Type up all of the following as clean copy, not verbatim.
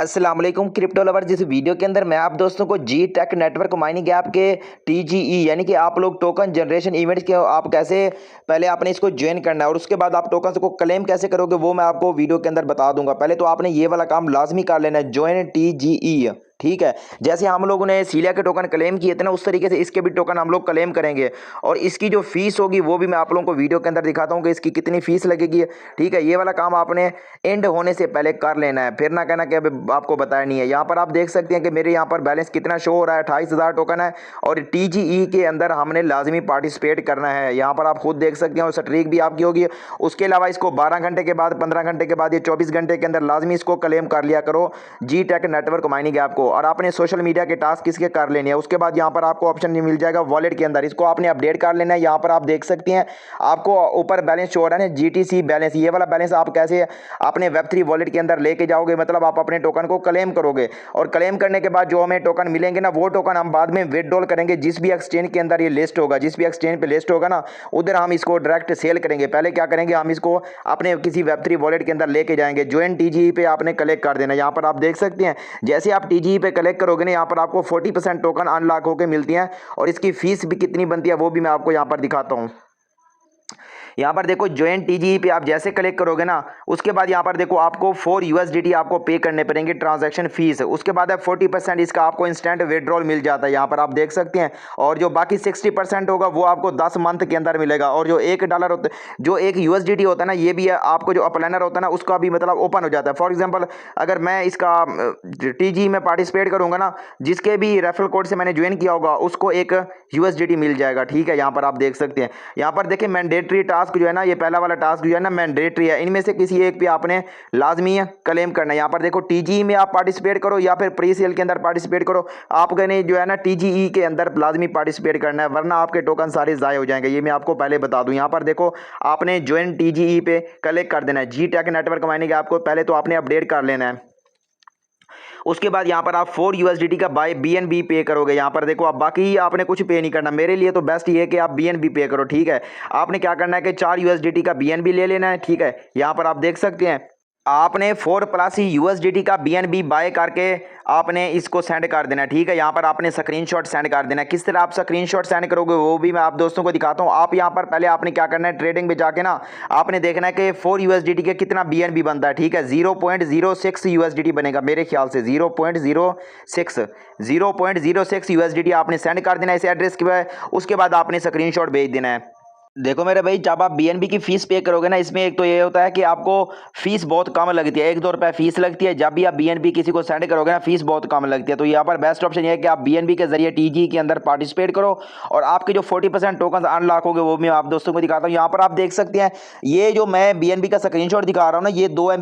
अस्सलाम वालेकुम crypto lover. जिस वीडियो के अंदर मैं आप दोस्तों को जी टेक नेटवर्क माइनिंग ऐप के टीजीई यानी कि आप लोग टोकन जनरेशन इवेंट्स के आप कैसे पहले आपने इसको ज्वाइन करना है और उसके बाद आप टोकन को क्लेम कैसे करोगे वो मैं आपको वीडियो के अंदर बता दूंगा। पहले तो आपने ये वाला काम लाजमी कर लेना है, ज्वाइन टीजीई। ठीक है, जैसे हम लोगों ने सीलिया के टोकन क्लेम किए थे ना, उस तरीके से इसके भी टोकन हम लोग क्लेम करेंगे और इसकी जो फीस होगी वो भी मैं आप लोगों को वीडियो के अंदर दिखाता हूँ कि इसकी कितनी फीस लगेगी। ठीक है, ये वाला काम आपने एंड होने से पहले कर लेना है, फिर ना कहना कि अभी आपको बताया नहीं है। यहाँ पर आप देख सकते हैं कि मेरे यहाँ पर बैलेंस कितना शो हो रहा है, 28,000 टोकन है और टीजीई के अंदर हमने लाजमी पार्टिसिपेट करना है। यहाँ पर आप खुद देख सकते हैं और स्ट्रीक भी आपकी होगी। उसके अलावा इसको 12 घंटे के बाद, 15 घंटे के बाद, ये 24 घंटे के अंदर लाजमी इसको क्लेम कर लिया करो जी टेक नेटवर्क माइनिंग ऐप को। और आपने सोशल मीडिया के टास्क इसके कर लेने हैं। उसके बाद यहाँ पर आपको ऑप्शन मिल जाएगा वॉलेट के अंदर, इसको आपने अपडेट कर लेना है। यहाँ पर आप देख सकते हैं आपको ऊपर बैलेंस शो हो रहा है ना, जीटीसी बैलेंस। ये वाला बैलेंस आप कैसे अपने वेब3 वॉलेट के अंदर लेके जाओगे, मतलब आप अपने टोकन को क्लेम करोगे और क्लेम करने के बाद जो हमें टोकन मिलेंगे ना, वो टोकन हम बाद में विड्रॉल करेंगे। जिस भी एक्सचेंज के अंदर ये लिस्ट होगा, जिस भी एक्सचेंज पे लिस्ट होगा ना, उधर हम इसको डायरेक्ट सेल करेंगे। पहले क्या करेंगे, हम इसको अपने किसी वेब3 वॉलेट के अंदर लेके जाएंगे। ज्वाइन टीजीई पे आपने कलेक्ट कर देना। यहाँ पर आप देख सकते हैं जैसे आप टीजीई पे कलेक्ट करोगे ना, यहाँ पर आपको 40% टोकन अनलॉक होकर मिलती हैं और इसकी फीस भी कितनी बनती है वो भी मैं आपको यहाँ पर दिखाता हूँ। यहाँ पर देखो ज्वाइन टीजीई पे आप जैसे कलेक्ट करोगे ना, उसके बाद यहाँ पर देखो आपको 4 यूएसडीटी आपको पे करने पड़ेंगे ट्रांजैक्शन फीस। उसके बाद है 40% इसका आपको इंस्टेंट विड्रॉल मिल जाता है, यहाँ पर आप देख सकते हैं। और जो बाकी 60% होगा वो आपको 10 मंथ के अंदर मिलेगा। और जो $1 होता है, जो एक यूएसडीटी होता है ना, ये भी है आपको जो अपलाइनर होता है ना उसका भी मतलब ओपन हो जाता है। फॉर एग्जाम्पल अगर मैं इसका टीजीई में पार्टिसिपेट करूंगा ना, जिसके भी रेफरल कोड से मैंने ज्वाइन किया होगा उसको एक यूएसडीटी मिल जाएगा। ठीक है, यहाँ पर आप देख सकते हैं। यहाँ पर देखिए मैंडेटरी टास्क जो है ना, ये पहला वाला टास्क जो है ना मैंडेटरी है, इनमें से किसी एक पे आपने लाजमी क्लेम करना है। यहाँ पर देखो टीजीई में आप पार्टिसिपेट करो या फिर प्री सेल के अंदर पार्टिसिपेट करो, आपने जो है ना टीजीई के अंदर लाजमी पार्टिसिपेट करना है, वरना आपके टोकन सारे ज़ाय हो जाएंगे। ये मैं आपको पहले बता दूं। यहाँ पर देखो आपने ज्वाइन टीजीई पे कलेक्ट कर देना है। जी टेक नेटवर्क माइनिंग आपको पहले तो आपने अपडेट कर लेना है। उसके बाद यहाँ पर आप 4 यूएसडीटी का बाय बीएनबी पे करोगे। यहाँ पर देखो आप बाकी आपने कुछ पे नहीं करना। मेरे लिए तो बेस्ट ये है कि आप बीएनबी पे करो। ठीक है, आपने क्या करना है कि 4 यूएसडीटी का बीएनबी ले लेना है। ठीक है, यहाँ पर आप देख सकते हैं आपने 4+ यूएसडीटी का बीएनबी बाय करके आपने इसको सेंड कर देना है। ठीक है, यहाँ पर आपने स्क्रीनशॉट सेंड कर देना है। किस तरह आप स्क्रीनशॉट सेंड करोगे वो भी मैं आप दोस्तों को दिखाता हूँ। आप यहाँ पर पहले आपने क्या करना है, ट्रेडिंग में जाके ना आपने देखना है कि 4 यूएसडीटी के कितना बीएनबी बनता है। ठीक है, 0.06 यूएसडीटी बनेगा मेरे ख्याल से, 0.06 यूएसडीटी आपने सेंड कर देना है इस एड्रेस के। उसके बाद आपने स्क्रीनशॉट भेज देना है। देखो मेरे भाई, जब आप बीएनबी की फीस पे करोगे ना, इसमें एक तो ये होता है कि आपको फीस बहुत कम लगती है, 1-2 रुपये फीस लगती है। जब भी आप बीएनबी किसी को सेंड करोगे ना, फीस बहुत कम लगती है। तो यहाँ पर बेस्ट ऑप्शन ये है कि आप बीएनबी के जरिए टीजी के अंदर पार्टिसिपेट करो और आपके जो 40% टोकन अनलॉक होंगे वो मैं आप दोस्तों को दिखाता हूँ। यहाँ पर आप देख सकते हैं ये जो मैं बीएनबी का स्क्रीनशॉट दिखा रहा हूँ ना, ये 2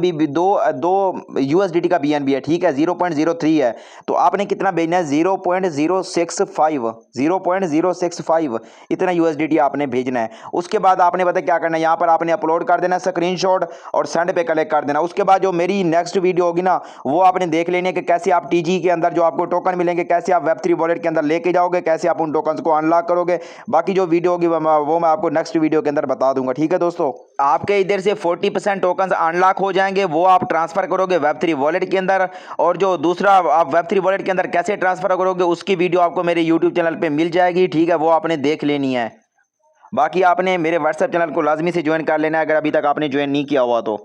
यूएसडीटी का बीएनबी है। ठीक है, 0.03 है। तो आपने कितना भेजना है, 0.065 इतना यूएसडीटी आपने भेजना है। उसके बाद आपने पता क्या करना है, यहाँ पर आपने अपलोड कर देना स्क्रीनशॉट और सेंड पे कलेक्ट कर देना। उसके बाद जो मेरी नेक्स्ट वीडियो होगी ना, वो आपने देख लेनी है कि कैसे आप टीजी के अंदर जो आपको टोकन मिलेंगे कैसे आप वेब3 वॉलेट के अंदर लेके जाओगे, कैसे आप उन टोकन को अनलॉक करोगे। बाकी जो वीडियो होगी वो मैं आपको नेक्स्ट वीडियो के अंदर बता दूंगा। ठीक है दोस्तों, आपके इधर से 40% टोकन अनलॉक हो जाएंगे, वो आप ट्रांसफर करोगे वेब3 वॉलेट के अंदर। और जो दूसरा आप वेब3 वॉलेट के अंदर कैसे ट्रांसफर करोगे उसकी वीडियो आपको मेरे यूट्यूब चैनल पर मिल जाएगी। ठीक है, वो आपने देख लेनी है। बाकी आपने मेरे व्हाट्सएप चैनल को लाजमी से ज्वाइन कर लेना है अगर अभी तक आपने ज्वाइन नहीं किया हुआ तो।